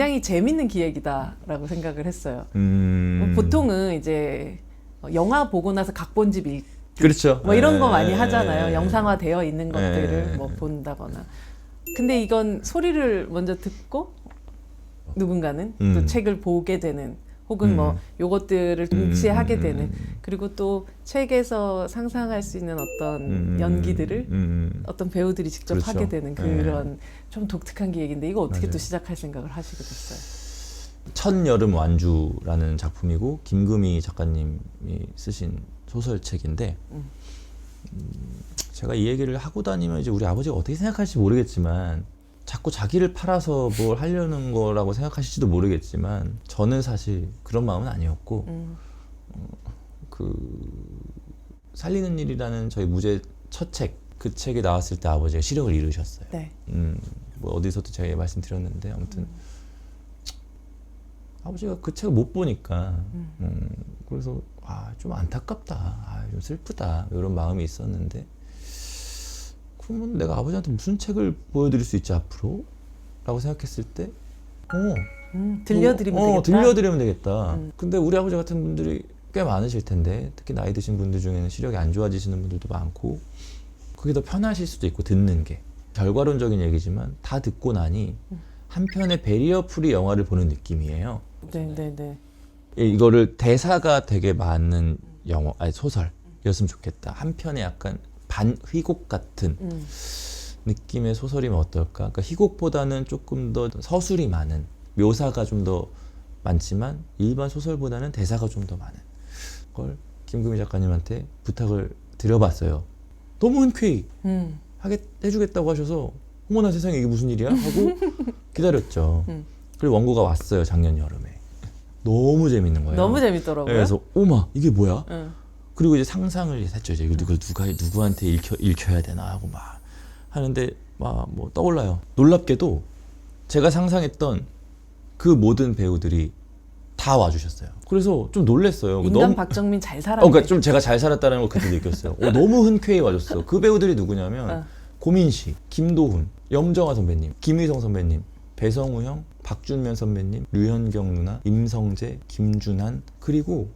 굉장히 재밌는 기획이다라고 생각을 했어요. 보통은 이제 영화 보고 나서 각본집 읽기 그렇죠. 뭐 이런 거 많이 하잖아요. 영상화되어 있는 것들을 뭐 본다거나. 근데 이건 소리를 먼저 듣고 누군가는 또 책을 보게 되는, 혹은 뭐 요것들을 동시에 하게 되는, 그리고 또 책에서 상상할 수 있는 어떤 연기들을 어떤 배우들이 직접 그렇죠. 하게 되는 그런 좀 독특한 기획인데, 이거 어떻게 맞아요. 또 시작할 생각을 하시게 됐어요? 첫 여름 완주라는 작품이고 김금희 작가님이 쓰신 소설책인데 제가 이 얘기를 하고 다니면 이제 우리 아버지가 어떻게 생각할지 모르겠지만 자꾸 자기를 팔아서 뭘 하려는 거라고 생각하실지도 모르겠지만 저는 사실 그런 마음은 아니었고 그 살리는 일이라는 저희 무제 첫 책, 그 책이 나왔을 때 아버지가 시력을 잃으셨어요. 네. 뭐 어디서도 제가 말씀드렸는데 아무튼 아버지가 그 책을 못 보니까 그래서 좀 안타깝다, 좀 슬프다 이런 마음이 있었는데, 그러면 내가 아버지한테 무슨 책을 보여드릴 수 있지 앞으로? 라고 생각했을 때 들려드리면 되겠다. 들려드리면 되겠다. 근데 우리 아버지 같은 분들이 꽤 많으실 텐데, 특히 나이 드신 분들 중에는 시력이 안 좋아지시는 분들도 많고, 그게 더 편하실 수도 있고, 듣는 게 결과론적인 얘기지만 다 듣고 나니 한편의 베리어 프리 영화를 보는 느낌이에요. 네네네. 이거를 대사가 되게 많은 영화, 아니 소설이었으면 좋겠다. 한편에 약간 반휘곡 같은 느낌의 소설이면 어떨까? 그러니까 희곡보다는 조금 더 서술이 많은, 묘사가 좀 더 많지만 일반 소설보다는 대사가 좀 더 많은 걸 김금희 작가님한테 부탁을 드려봤어요. 너무 흔쾌히 해주겠다고 하셔서 어머나 세상에 이게 무슨 일이야? 하고 기다렸죠. 그리고 원고가 왔어요, 작년 여름에. 너무 재밌는 거예요. 너무 재밌더라고요. 그래서 오마 이게 뭐야? 응. 그리고 이제 상상을 했죠. 이제 이걸 누구한테 읽혀야 되나 하고 막 하는데 막 뭐 떠올라요. 놀랍게도 제가 상상했던 그 모든 배우들이 다 와주셨어요. 그래서 좀 놀랬어요. 인간 너무, 박정민 잘 살았네. 그러니까 좀 제가 잘 살았다는 걸 그때 느꼈어요. 너무 흔쾌히 와줬어. 그 배우들이 누구냐면 고민씨, 김도훈, 염정아 선배님, 김의성 선배님, 배성우 형, 박준면 선배님, 류현경 누나, 임성재, 김준한, 그리고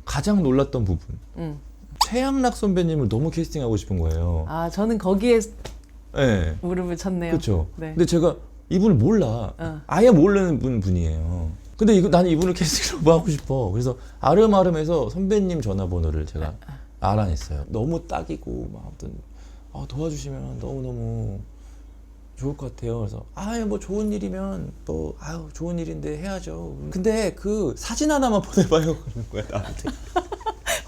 가장 놀랐던 부분, 최양락 선배님을 너무 캐스팅하고 싶은 거예요. 저는 거기에 네. 무릎을 쳤네요. 그렇죠. 네. 근데 제가 이분을 몰라. 아예 모르는 분이에요. 근데 나는 이분을 캐스팅을 뭐 하고 싶어. 그래서 아름아름해서 선배님 전화번호를 제가 알아냈어요. 너무 딱이고 막 아무튼 도와주시면 너무너무 좋을 것 같아요. 그래서 뭐 좋은 일이면 뭐 좋은 일인데 해야죠. 근데 그 사진 하나만 보내봐요. 그러는 거야 나한테.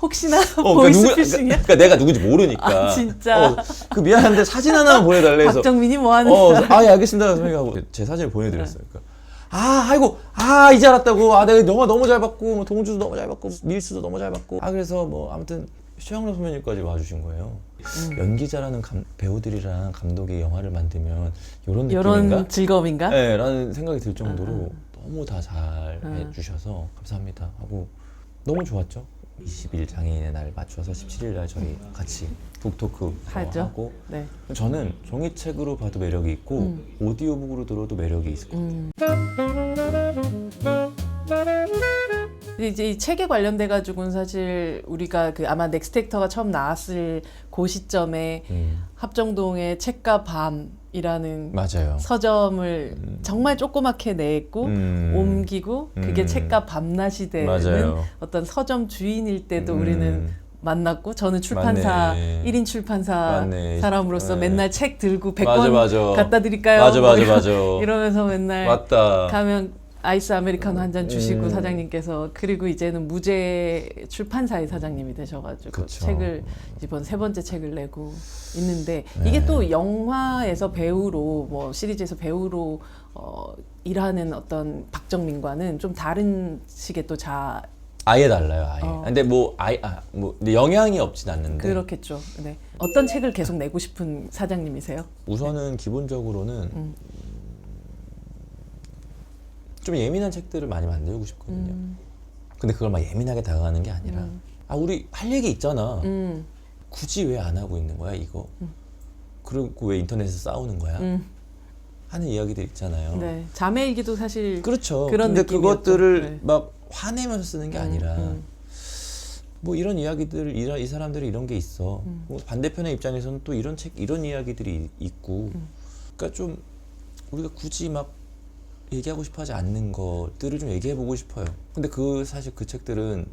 혹시나 보이스피싱이야? 그러니까 내가 누군지 모르니까. 진짜. 그 미안한데 사진 하나만 보내달래 해서. 박정민이 뭐 하는 예, 알겠습니다. 하고 제 사진을 보내드렸어요. 그러니까 이제 알았다고. 내가 영화 너무 잘 봤고, 뭐 동주도 너무 잘 봤고, 밀수도 너무 잘 봤고. 그래서 뭐 아무튼 최양락 선배님까지 와주신 거예요. 연기자라는 배우들이랑 감독이 영화를 만들면 이런 느낌인가? 이런 즐거움인가? 네, 라는 생각이 들 정도로 너무 다 잘 해주셔서 감사합니다 하고 너무 좋았죠. 20일 장애인의 날 맞춰서 17일 날 저희 같이 북토크 하고. 네. 저는 종이책으로 봐도 매력이 있고 오디오북으로 들어도 매력이 있을 것 같아요. 이제 이 책에 관련돼 가지고는 사실 우리가 아마 넥스트액터가 처음 나왔을 그 시점에 합정동의 책과 밤이라는 맞아요. 서점을 정말 조그맣게 냈고 옮기고 그게 책과 밤낮이 되는 맞아요. 어떤 서점 주인일 때도 우리는 만났고, 저는 출판사 맞네. 1인 출판사 맞네. 사람으로서 네. 맨날 책 들고 100권 맞아. 갖다 드릴까요? 맞아. 이러면서 맨날 맞다. 가면 아이스 아메리카노 한 잔 주시고 사장님께서. 그리고 이제는 무제 출판사의 사장님이 되셔가지고 그쵸. 책을 이번 3번째 책을 내고 있는데, 이게 또 영화에서 배우로 뭐 시리즈에서 배우로 일하는 어떤 박정민과는 좀 다른 식의 또 아예 달라요. 아예. 근데 뭐 근데 영향이 없진 않는데. 그렇겠죠. 네. 어떤 책을 계속 내고 싶은 사장님이세요? 우선은 기본적으로는 좀 예민한 책들을 많이 만들고 싶거든요. 근데 그걸 막 예민하게 다가가는 게 아니라 우리 할 얘기 있잖아. 굳이 왜 안 하고 있는 거야 이거? 그리고 왜 인터넷에서 싸우는 거야? 하는 이야기들 있잖아요. 네. 자매일기도 사실 그렇죠. 그런 근데 느낌이었죠. 그것들을 네. 막 화내면서 쓰는 게 아니라 음. 뭐 이런 이야기들 이 사람들이 이런 게 있어. 뭐 반대편의 입장에서는 또 이런 책 이런 이야기들이 있고. 그러니까 좀 우리가 굳이 막 얘기하고 싶어하지 않는 것들을 좀 얘기해보고 싶어요. 근데 사실 그 책들은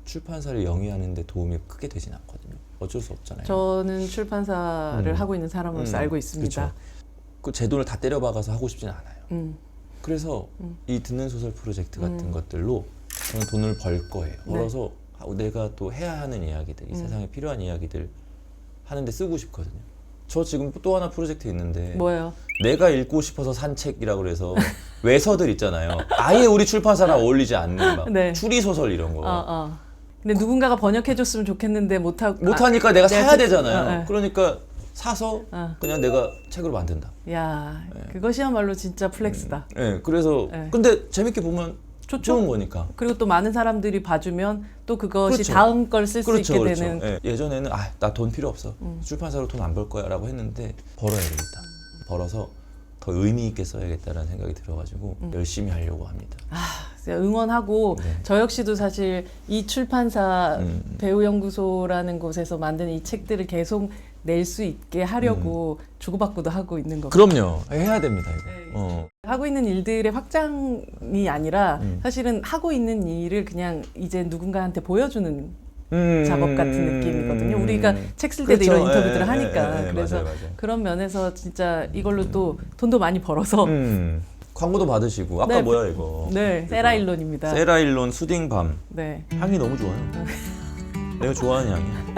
출판사를 영위하는 데 도움이 크게 되진 않거든요. 어쩔 수 없잖아요. 저는 출판사를 하고 있는 사람으로서 알고 있습니다. 그 제 돈을 다 때려박아서 하고 싶진 않아요. 음. 그래서 이 듣는 소설 프로젝트 같은 것들로 저는 돈을 벌 거예요. 네. 벌어서 내가 또 해야 하는 이야기들, 이 세상에 필요한 이야기들 하는데 쓰고 싶거든요. 저 지금 또 하나 프로젝트 있는데 뭐예요? 내가 읽고 싶어서 산 책이라고 그래서 외서들 있잖아요. 아예 우리 출판사랑 어울리지 않는 막 네. 추리소설 이런 거. 근데 누군가가 번역해줬으면 좋겠는데 못하고. 못하니까 내가 사야 되잖아요. 네. 그러니까 사서 그냥 내가 책으로 만든다. 야, 그것이야말로 진짜 플렉스다. 네, 그래서 네. 근데 재밌게 보면 좋죠? 좋은 거니까. 그리고 또 많은 사람들이 봐주면 또 그것이 그렇죠. 다음 걸 쓸 수 그렇죠, 있게 그렇죠. 되는. 예, 예전에는 나 돈 필요 없어. 출판사로 돈 안 벌 거야라고 했는데 벌어야 되겠다. 벌어서 더 의미 있게 써야겠다라는 생각이 들어가지고 열심히 하려고 합니다. 진짜 응원하고 네. 저 역시도 사실 이 출판사 배우연구소라는 곳에서 만든 이 책들을 계속 낼 수 있게 하려고 주고받고도 하고 있는 거고. 그럼요. 해야 됩니다 이거. 네. 하고 있는 일들의 확장이 아니라 사실은 하고 있는 일을 그냥 이제 누군가한테 보여주는 작업 같은 느낌이거든요. 우리가 책 쓸 때도 그렇죠. 이런 인터뷰들을 예, 하니까. 예, 예, 그래서 맞아요. 그런 면에서 진짜 이걸로 또 돈도 많이 벌어서 광고도 받으시고 아까 네, 뭐야 이거? 네, 세라일론입니다. 세라일론 수딩밤 네. 향이 너무 좋아요. 내가 좋아하는 향이야.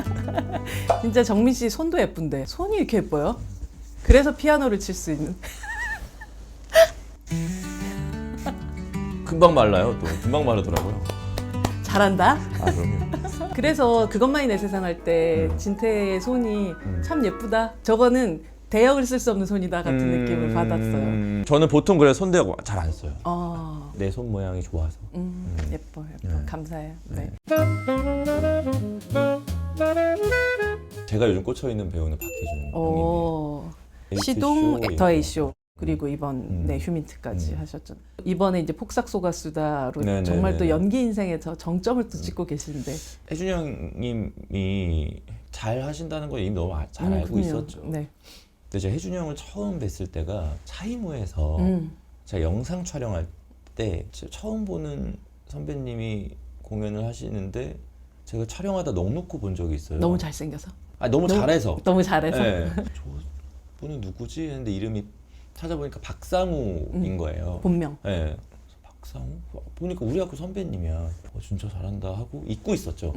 진짜 정민 씨 손도 예쁜데 손이 이렇게 예뻐요? 그래서 피아노를 칠 수 있는. 금방 말라요 또. 금방 마르더라고요. 잘한다. 그럼요. 그래서 그것만이 내 세상 할 때 진태의 손이 참 예쁘다. 저거는 대역을 쓸 수 없는 손이다 같은 느낌을 받았어요. 저는 보통 그래 손대고 잘 안 써요. 내 손 모양이 좋아서. 예뻐. 네. 감사해요. 네. 제가 요즘 꽂혀 있는 배우는 박해준 오, 형님이. 시동 에이트 액터 쇼, A쇼 그리고 이번 네, 휴민트까지 하셨잖아요. 이번에 이제 폭삭소가수다로 네, 정말 네, 또 네. 연기 인생에서 정점을 또 찍고 계신데. 혜준 형님이 잘 하신다는 걸 이미 너무 잘 알고 그럼요. 있었죠. 네. 근데 제가 혜준 형을 처음 뵀을 때가 차이무에서 제가 영상 촬영할 때 진짜 처음 보는 선배님이 공연을 하시는데 제가 촬영하다 넋놓고 본 적이 있어요. 너무 잘생겨서. 너무 잘해서. 너무 잘해서. 네. 저 분은 누구지? 했는데 이름이 찾아보니까 박상우인 거예요. 본명. 네. 그래서 박상우? 보니까 우리 학교 선배님이야. 진짜 잘한다 하고 잊고 있었죠.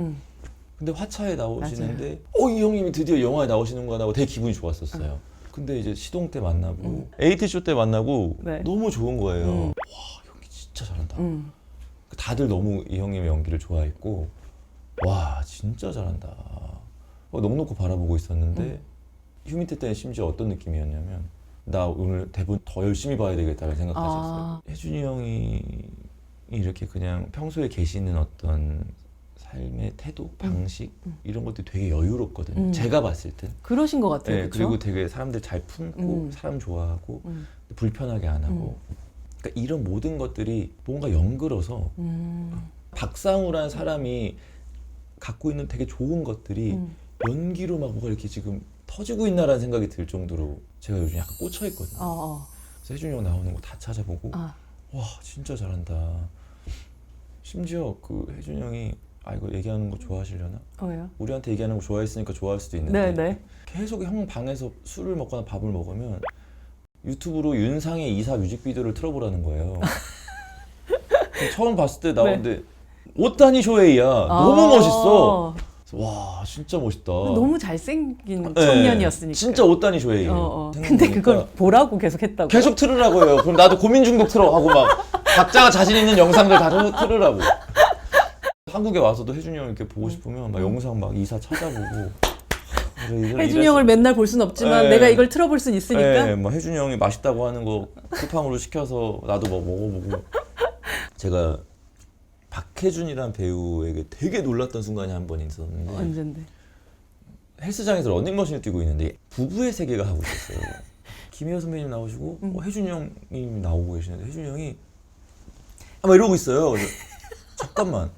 근데 화차에 나오시는데 이 형님이 드디어 영화에 나오시는구나 하고 되게 기분이 좋았었어요. 근데 이제 시동 때 만나고 에이티쇼 때 만나고 네. 너무 좋은 거예요. 와, 연기 진짜 잘한다. 다들 너무 이 형님의 연기를 좋아했고 와 진짜 잘한다. 넋놓고 바라보고 있었는데 휴민트 때는 심지어 어떤 느낌이었냐면 나 오늘 대본 더 열심히 봐야 되겠다는 생각까지 했어요. 혜준이 형이 이렇게 그냥 평소에 계시는 어떤 삶의 태도, 방식 이런 것들이 되게 여유롭거든요. 제가 봤을 땐. 그러신 것 같아요. 네, 그렇죠? 그리고 되게 사람들 잘 품고 사람 좋아하고 불편하게 안 하고 그러니까 이런 모든 것들이 뭔가 연그러서 박상우라는 사람이 갖고 있는 되게 좋은 것들이 연기로 막 뭐가 이렇게 지금 터지고 있나라는 생각이 들 정도로 제가 요즘 약간 꽂혀 있거든요. 그래서 혜준이 형 나오는 거 다 찾아보고 와 진짜 잘한다. 심지어 그 혜준이 형이 이거 얘기하는 거 좋아하시려나? 왜요? 우리한테 얘기하는 거 좋아했으니까 좋아할 수도 있는데 네네. 계속 형 방에서 술을 먹거나 밥을 먹으면 유튜브로 윤상의 이사 뮤직비디오를 틀어보라는 거예요. 처음 봤을 때 나오는데 오타니 쇼헤이야. 너무 멋있어. 그래서 와 진짜 멋있다. 너무 잘생긴 네, 청년이었으니까. 진짜 오타니 쇼헤이예요. 근데 그걸 보라고 계속 했다고. 계속 틀으라고요. 그럼 나도 고민 중독 틀어 하고 막 각자가 자신 있는 영상들 다 틀으라고. 한국에 와서도 혜준이 형 이렇게 보고 싶으면 막 영상 막 이사 찾아보고. 혜준이 형을 맨날 볼 순 없지만 내가 이걸 틀어볼 순 있으니까. 네, 뭐 혜준이 형이 맛있다고 하는 거 쿠팡으로 시켜서 나도 뭐 먹어보고. 제가 박해준이라는 배우에게 되게 놀랐던 순간이 한 번 있었는데 언젠데? 헬스장에서 러닝머신을 뛰고 있는데 부부의 세계가 하고 있었어요. 김혜호 선배님 나오시고 혜준이 형이 나오고 계시는데 혜준이 형이 막 이러고 있어요. 그래서 잠깐만.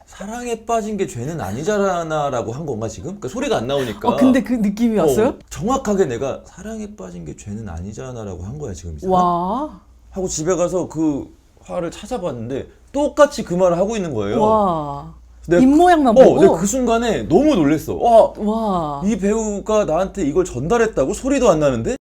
사랑에 빠진 게 죄는 아니잖아라고 한 건가 지금? 그러니까 소리가 안 나오니까. 근데 그 느낌이 왔어요? 정확하게 내가 사랑에 빠진 게 죄는 아니잖아라고 한 거야 지금. 와. 하고 집에 가서 그 화를 찾아봤는데 똑같이 그 말을 하고 있는 거예요. 와. 내가 입 모양만 보고. 내가 그 순간에 너무 놀랬어. 와, 와. 이 배우가 나한테 이걸 전달했다고? 소리도 안 나는데?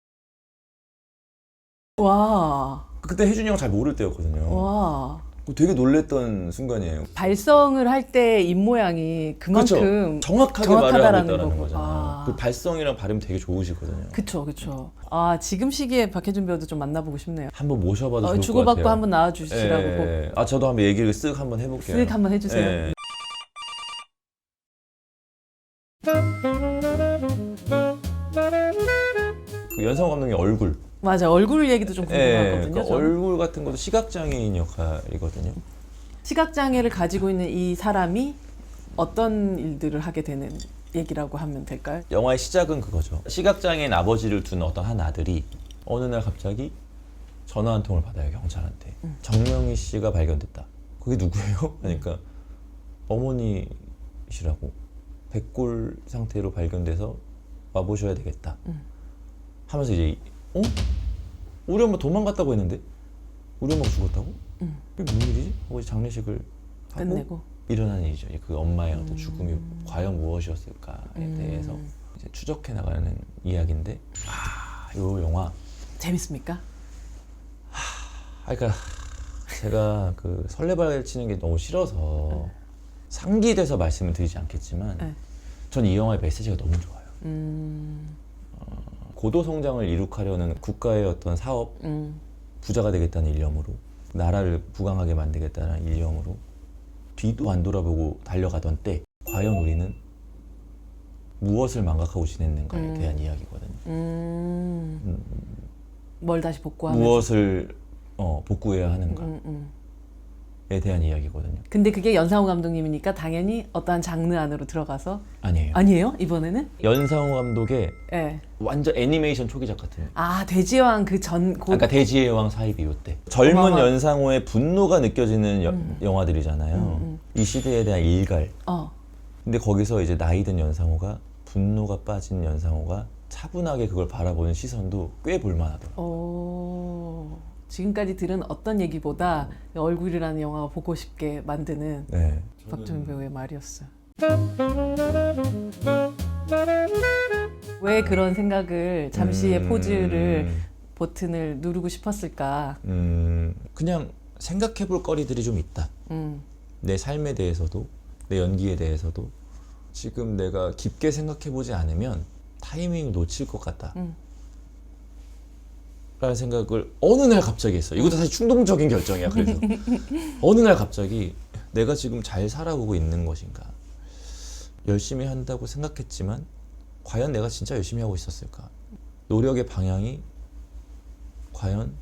와. 그때 혜준이 형 잘 모를 때였거든요. 와. 되게 놀랬던 순간이에요. 발성을 할 때 입 모양이 그만큼 정확하게 말을 하고 정확하다라는 있다는 거고. 거잖아요. 아. 그 발성이랑 발음 되게 좋으시거든요. 그쵸, 그쵸. 아, 지금 시기에 박혜준 배우도 좀 만나보고 싶네요. 한번 모셔봐도 좋을 것 주고받고 같아요. 한번 나와주시라고 꼭 아 저도 한번 얘기를 쓱 한번 해볼게요. 쓱 한번 해주세요. 예. 그 연상호 감독의 얼굴. 맞아, 얼굴 얘기도 좀 궁금하거든요. 그러니까 저는. 얼굴 같은 것도 시각장애인 역할이거든요. 시각장애를 가지고 있는 이 사람이 어떤 일들을 하게 되는 얘기라고 하면 될까요? 영화의 시작은 그거죠. 시각장애인 아버지를 둔 어떤 한 아들이 어느 날 갑자기 전화 한 통을 받아요, 경찰한테. 정명희 씨가 발견됐다. 그게 누구예요? 그러니까 어머니시라고. 백골 상태로 발견돼서 와보셔야 되겠다. 하면서 이제 우리 엄마 도망갔다고 했는데 우리 엄마가 죽었다고? 이게 무슨 일이지? 하고 이제 장례식을 하고 끝내고. 일어난 일이죠. 그 엄마의 어떤 죽음이 과연 무엇이었을까에 대해서 이제 추적해 나가는 이야기인데 이 영화 재밌습니까? 그러니까 제가 그 설레발 치는 게 너무 싫어서 상기돼서 말씀을 드리지 않겠지만 전 이 영화의 메시지가 너무 좋아요. 고도 성장을 이룩하려는 국가의 어떤 사업, 부자가 되겠다는 일념으로 나라를 부강하게 만들겠다는 일념으로 뒤도 안 돌아보고 달려가던 때 과연 우리는 무엇을 망각하고 지냈는가에 대한 이야기거든요. 뭘 다시 복구하면 무엇을 복구해야 하는가에 대한 이야기거든요. 근데 그게 연상호 감독님이니까 당연히 어떠한 장르 안으로 들어가서 아니에요. 아니에요? 이번에는? 연상호 감독의 네. 완전 애니메이션 초기작 같은. 아, 돼지왕 그 전 그러니까 돼지의 왕 사이비 요때 젊은 어마어마. 연상호의 분노가 느껴지는 영화들이잖아요. 이 시대에 대한 일갈. 근데 거기서 이제 나이 든 연상호가 분노가 빠진 연상호가 차분하게 그걸 바라보는 시선도 꽤 볼만하더라고요. 지금까지 들은 어떤 얘기보다 얼굴이라는 영화가 보고 싶게 만드는 네. 박정민 배우의 말이었어요. 왜 그런 생각을 잠시의 포즈를 버튼을 누르고 싶었을까? 그냥 생각해 볼 거리들이 좀 있다. 내 삶에 대해서도 내 연기에 대해서도 지금 내가 깊게 생각해 보지 않으면 타이밍을 놓칠 것 같다. 라는 생각을 어느 날 갑자기 했어요. 이것도 사실 충동적인 결정이야. 그래서 어느 날 갑자기 내가 지금 잘 살아오고 있는 것인가, 열심히 한다고 생각했지만 과연 내가 진짜 열심히 하고 있었을까, 노력의 방향이 과연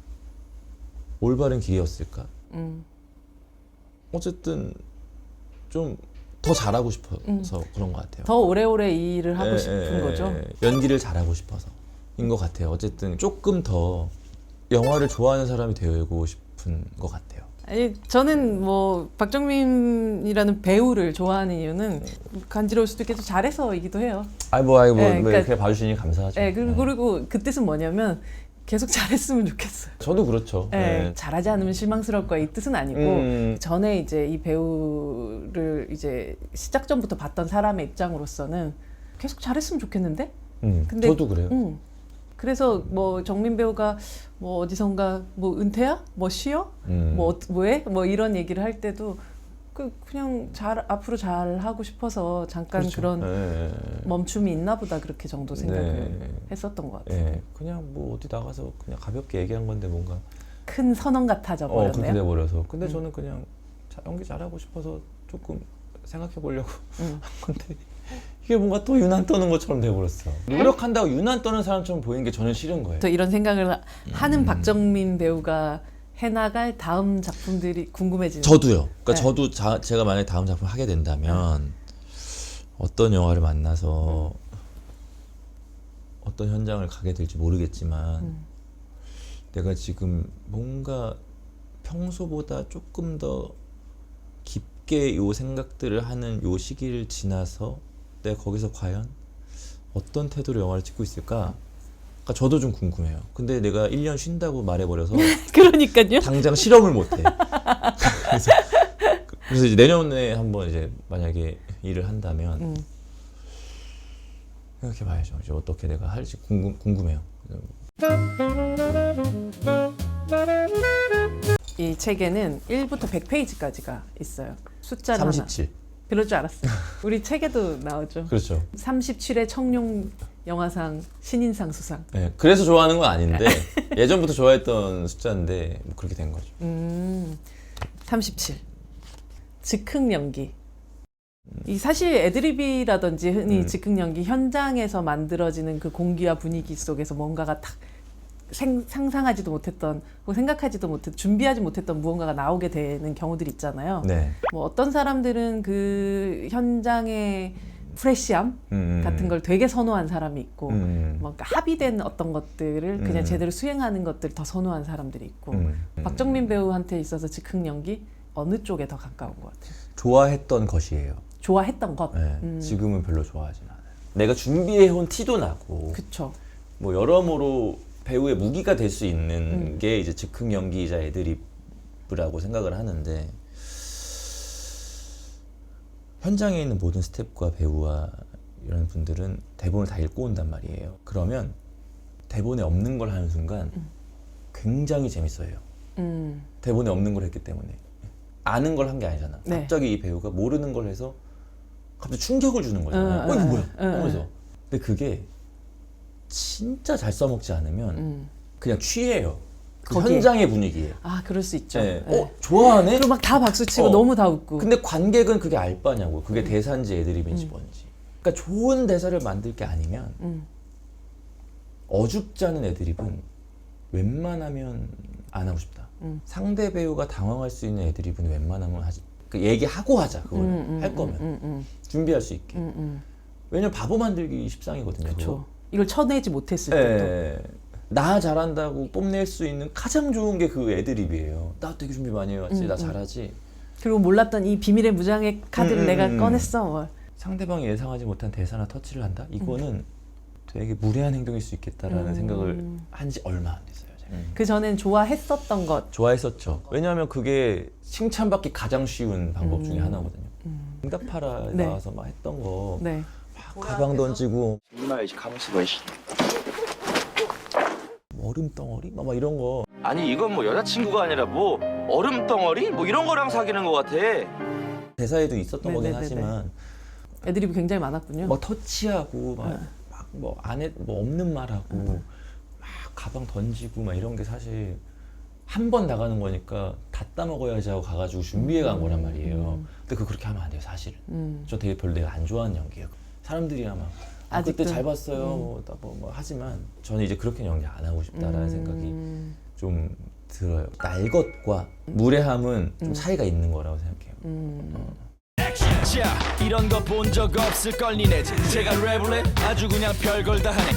올바른 길이었을까. 어쨌든 좀 더 잘하고 싶어서 그런 것 같아요. 더 오래오래 이 일을 하고 싶은 거죠. 연기를 잘하고 싶어서인 것 같아요. 어쨌든 조금 더 영화를 좋아하는 사람이 되고 싶은 것 같아요. 아니, 저는 뭐 박정민이라는 배우를 좋아하는 이유는 간지러울 수도 있겠죠. 잘해서이기도 해요. 그러니까, 이렇게 봐주시니 감사하죠. 그리고 그 뜻은 뭐냐면 계속 잘했으면 좋겠어요. 저도 그렇죠. 잘하지 않으면 실망스러울 거야 이 뜻은 아니고 전에 이제 이 배우를 이제 시작 전부터 봤던 사람의 입장으로서는 계속 잘했으면 좋겠는데. 근데 저도 그래요. 그래서 뭐 정민 배우가 뭐 어디선가 뭐 은퇴야? 뭐 쉬어? 뭐 왜? 뭐 이런 얘기를 할 때도 그냥 앞으로 잘 하고 싶어서 잠깐 그렇죠. 그런 멈춤이 있나 보다 그렇게 정도 생각을 했었던 것 같아요. 그냥 뭐 어디 나가서 그냥 가볍게 얘기한 건데 뭔가 큰 선언 같아져 버렸네요. 그렇게 돼버려서. 근데 저는 그냥 연기 잘하고 싶어서 조금 생각해 보려고 한 건데 이게 뭔가 또 유난 떠는 것처럼 돼버렸어. 노력한다고 유난 떠는 사람처럼 보이는 게 저는 싫은 거예요. 또 이런 생각을 하는 박정민 배우가 해나갈 다음 작품들이 궁금해지는. 저도요. 그러니까 저도 제가 만약에 다음 작품 하게 된다면 어떤 영화를 만나서 어떤 현장을 가게 될지 모르겠지만 내가 지금 뭔가 평소보다 조금 더 깊게 요 생각들을 하는 요 시기를 지나서 내가 거기서 과연 어떤 태도로 영화를 찍고 있을까? 그러니까 저도 좀 궁금해요. 근데 내가 1년 쉰다고 말해버려서 그러니까요. 당장 실험을 못해. 그래서 이제 내년에 한번 이제 만약에 일을 한다면 생각해봐야죠. 이제 어떻게 내가 할지 궁금해요. 이 책에는 1부터 100페이지까지가 있어요. 숫자는 37. 하나. 그럴 줄 알았어. 우리 책에도 나오죠. 그렇죠. 37회 청룡 영화상 신인상 수상. 네, 그래서 좋아하는 건 아닌데 예전부터 좋아했던 숫자인데 뭐 그렇게 된 거죠. 37. 즉흥 연기. 이 사실 애드리브라든지 흔히 즉흥 연기 현장에서 만들어지는 그 공기와 분위기 속에서 뭔가가 탁 상상하지도 못했던 혹은 생각하지도 못했던 준비하지 못했던 무언가가 나오게 되는 경우들이 있잖아요. 네. 뭐 어떤 사람들은 그 현장의 프레시함 같은 걸 되게 선호한 사람이 있고 뭔가 합의된 어떤 것들을 그냥 제대로 수행하는 것들 더 선호한 사람들이 있고 박정민 배우한테 있어서 즉흥 연기 어느 쪽에 더 가까운 것 같아요? 좋아했던 것이에요. 좋아했던 것. 네, 지금은 별로 좋아하진 않아요. 내가 준비해온 티도 나고 그쵸. 뭐 여러모로 배우의 무기가 될 수 있는 게 이제 즉흥 연기이자 애드리브라고 생각을 하는데 현장에 있는 모든 스태프와 배우와 이런 분들은 대본을 다 읽고 온단 말이에요. 그러면 대본에 없는 걸 하는 순간 굉장히 재밌어요. 대본에 없는 걸 했기 때문에 아는 걸 한 게 아니잖아. 네. 갑자기 이 배우가 모르는 걸 해서 갑자기 충격을 주는 거잖아요. 이거 뭐야? 하면서. 근데 그게 진짜 잘 써먹지 않으면 그냥 취해요. 그 거기에. 현장의 분위기에. 아, 그럴 수 있죠. 네. 네. 좋아하네? 그리고 막 다 박수치고 어. 너무 다 웃고. 근데 관객은 그게 알 바냐고. 그게 대사인지 애드립인지 뭔지. 그러니까 좋은 대사를 만들 게 아니면 어줍지 않은 애드립은 웬만하면 안 하고 싶다. 상대 배우가 당황할 수 있는 애드립은 웬만하면 하지. 그 얘기하고 하자. 그거는 할 거면 준비할 수 있게. 왜냐면 바보 만들기 십상이거든요. 그렇죠. 이걸 쳐내지 못했을 때도. 예. 나 잘한다고 뽐낼 수 있는 가장 좋은 게 그 애드립이에요. 나 되게 준비 많이 해왔지. 나 잘하지. 그리고 몰랐던 이 비밀의 무장의 카드를 내가 꺼냈어. 뭐. 상대방이 예상하지 못한 대사나 터치를 한다? 이거는 되게 무례한 행동일 수 있겠다라는 생각을 한 지 얼마 안 됐어요. 제가. 그 전엔 좋아했었던 것. 좋아했었죠. 왜냐하면 그게 칭찬받기 가장 쉬운 방법 중에 하나거든요. 응답하라 네. 나와서 막 했던 거. 네. 막 가방 던지고 정말 가만 있어봐. 얼음 덩어리? 막 이런 거. 아니 이건 뭐 여자친구가 아니라 뭐 얼음 덩어리? 뭐 이런 거랑 사귀는 것 같아. 대사에도 있었던 거긴 네네네네. 하지만 애드립이 굉장히 많았군요. 막 터치하고 막 뭐 안에 뭐 없는 말하고 막 가방 던지고 막 이런 게 사실 한 번 나가는 거니까 다 따먹어야지 하고 가가지고 준비해 간 거란 말이에요. 근데 그렇게 하면 안 돼요, 사실은. 저 되게 별로 내가 안 좋아하는 연기예요. 사람들이야 막 그때 아직도. 잘 봤어요. 뭐 하지만 저는 이제 그렇게 연기 안 하고 싶다라는 생각이 좀 들어요. 날 것과 무례함은 좀 차이가 있는 거라고 생각해요. 자, 이런 거 본 적 없을 걸 니네. 제가 랩을 해 아주 그냥 별걸 다 하네.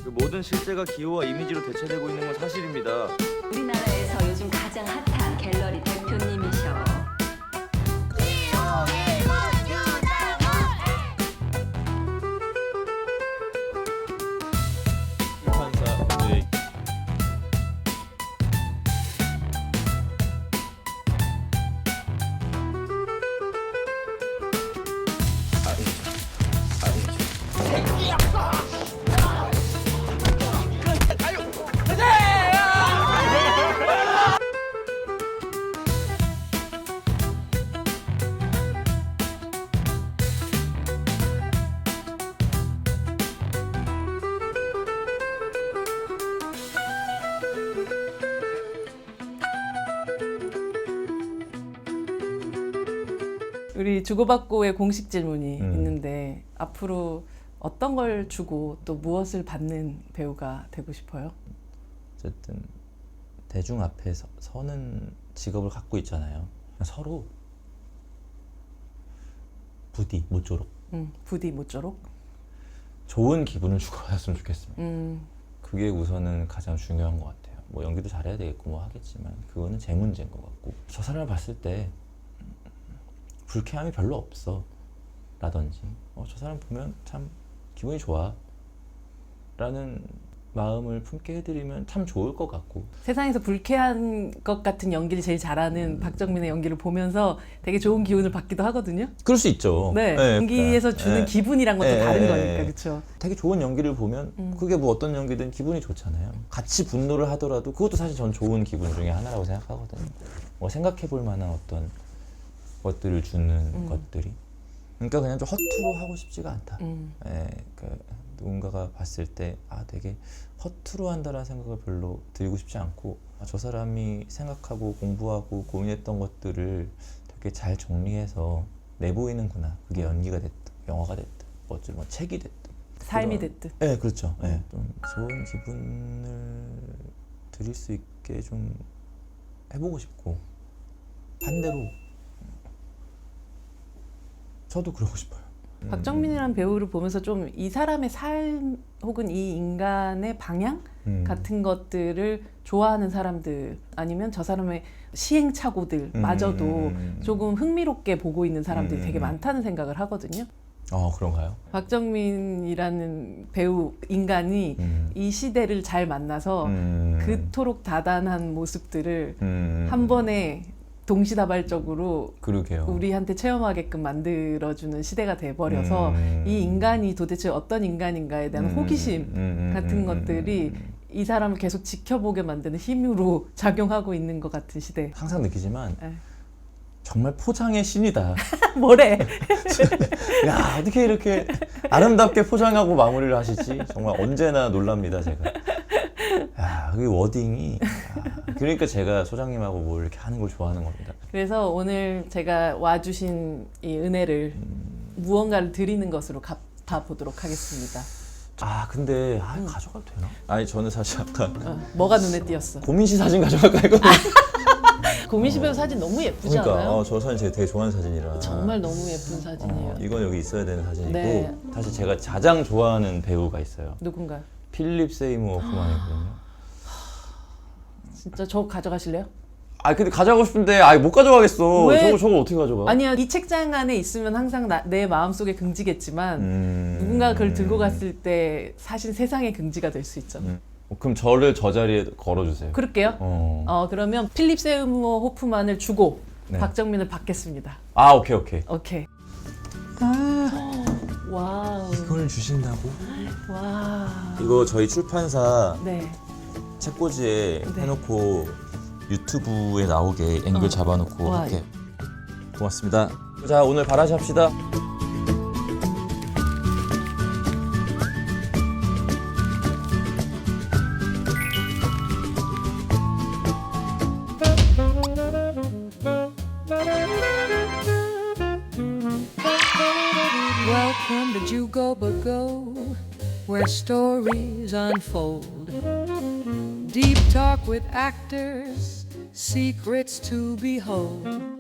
그 모든 실제가 기호와 이미지로 대체되고 있는 건 사실입니다. 우리나라에서 요즘 가장 핫한 갤러리 대표님이셔. 출판사 네. 우리 주고받고의 공식 질문이 있는데 앞으로 어떤 걸 주고 또 무엇을 받는 배우가 되고 싶어요? 어쨌든 대중 앞에 서는 직업을 갖고 있잖아요. 서로 부디 모쪼록 부디 모쪼록. 좋은 기분을 주고받았으면 좋겠습니다. 그 그게 우선은 가장 중요한 것 같아요. 뭐 연기도 잘해야 되겠고 뭐 하겠지만 그거는 제 문제인 것 같고 저 사람을 봤을 때 불쾌함이 별로 없어 라든지 저 사람 보면 참 기분이 좋아 라는 마음을 품게 해드리면 참 좋을 것 같고 세상에서 불쾌한 것 같은 연기를 제일 잘하는 박정민의 연기를 보면서 되게 좋은 기운을 받기도 하거든요. 그럴 수 있죠. 네, 네, 연기에서 그러니까. 주는 네. 기분이란 것도 네, 다른 네, 거니까, 네. 그렇죠. 되게 좋은 연기를 보면 그게 뭐 어떤 연기든 기분이 좋잖아요. 같이 분노를 하더라도 그것도 사실 전 좋은 기분 중에 하나라고 생각하거든요. 뭐 생각해 볼 만한 어떤 것들을 주는 것들이 그러니까 그냥 좀 허투루 하고 싶지가 않다. 예, 그러니까 누군가가 봤을 때 되게 허투루 한다라는 생각을 별로 들고 싶지 않고 저 사람이 생각하고 공부하고 고민했던 것들을 되게 잘 정리해서 내보이는구나. 그게 연기가 됐든 영화가 됐든 뭐 책이 됐든 삶이 그런- 됐든. 네, 그렇죠. 네. 좀 좋은 기분을 드릴 수 있게 좀 해보고 싶고 반대로 저도 그러고 싶어요. 박정민이라는 배우를 보면서 좀 이 사람의 삶 혹은 이 인간의 방향 같은 것들을 좋아하는 사람들 아니면 저 사람의 시행착오들마저도 조금 흥미롭게 보고 있는 사람들이 되게 많다는 생각을 하거든요. 그런가요? 박정민이라는 배우 인간이 이 시대를 잘 만나서 그토록 다단한 모습들을 한 번에 동시다발적으로 그러게요. 우리한테 체험하게끔 만들어주는 시대가 돼버려서 이 인간이 도대체 어떤 인간인가에 대한 호기심 같은 것들이 이 사람을 계속 지켜보게 만드는 힘으로 작용하고 있는 것 같은 시대. 항상 느끼지만 네. 정말 포장의 신이다. 뭐래? 야, 어떻게 이렇게 아름답게 포장하고 마무리를 하시지? 정말 언제나 놀랍니다, 제가. 야, 그 워딩이. 그러니까 제가 소장님하고 뭘 이렇게 하는 걸 좋아하는 겁니다. 그래서 오늘 제가 와주신 이 은혜를 무언가를 드리는 것으로 갚아보도록 하겠습니다. 근데 가져가도 되나? 아니, 저는 사실 아까 뭐가 눈에 띄었어? 고민 씨 사진 가져갈까 했거든요. 고민시 배우 사진 너무 예쁘지 않아요? 그러니까 저 사진 제가 되게 좋아하는 사진이라. 정말 너무 예쁜 사진이에요. 이건 여기 있어야 되는 사진이고 네. 사실 제가 가장 좋아하는 배우가 있어요. 누군가요? 필립 세이머 호프만이거든요. 진짜 저 가져가실래요? 근데 가져가고 싶은데 못 가져가겠어. 왜? 저거 어떻게 가져가? 아니야, 이 책장 안에 있으면 항상 내 마음속에 긍지겠지만 누군가가 그걸 들고 갔을 때 사실 세상의 긍지가 될 수 있잖아. 그럼 저를 저 자리에 걸어주세요. 그럴게요. 그러면 필립 세이머 호프만을 주고 네. 박정민을 받겠습니다. 오케이. 오케이. 와우. 이걸 주신다고? 와. 이거 저희 출판사 네. 책꽂이에 네. 해놓고 유튜브에 나오게 앵글 잡아놓고 와. 할게. 고맙습니다. 자, 오늘 바라시 합시다. Welcome to Jugo Bago, where stories unfold. Deep talk with actors, secrets to behold.